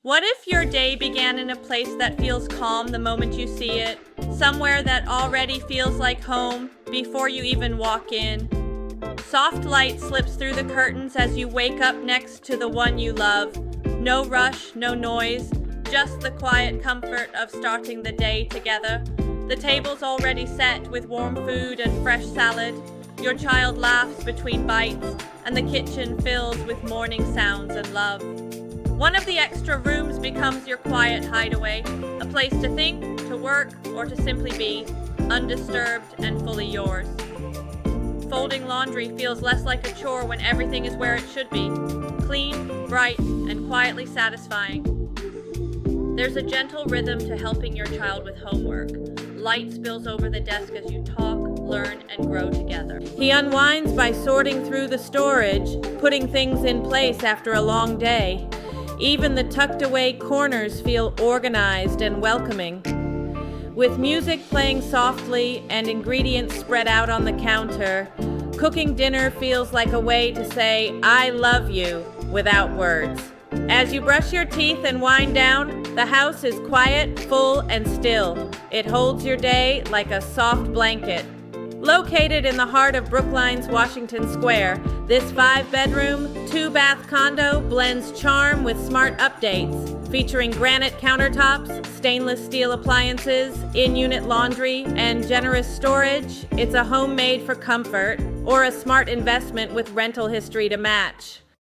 What if your day began in a place that feels calm the moment you see it? Somewhere that already feels like home before you even walk in? Soft light slips through the curtains as you wake up next to the one you love. No rush, no noise, just the quiet comfort of starting the day together. The table's already set with warm food and fresh salad. Your child laughs between bites, and the kitchen fills with morning sounds and love. One of the extra rooms becomes your quiet hideaway, a place to think, to work, or to simply be, undisturbed and fully yours. Folding laundry feels less like a chore when everything is where it should be, clean, bright, and quietly satisfying. There's a gentle rhythm to helping your child with homework. Light spills over the desk as you talk, learn, and grow together. He unwinds by sorting through the storage, putting things in place after a long day. Even the tucked-away corners feel organized and welcoming. With music playing softly and ingredients spread out on the counter, cooking dinner feels like a way to say, "I love you," without words. As you brush your teeth and wind down, the house is quiet, full, and still. It holds your day like a soft blanket. Located in the heart of Brookline's Washington Square, this 5-bedroom, 2-bath condo blends charm with smart updates, featuring granite countertops, stainless steel appliances, in-unit laundry, and generous storage. It's a home made for comfort, or a smart investment with rental history to match.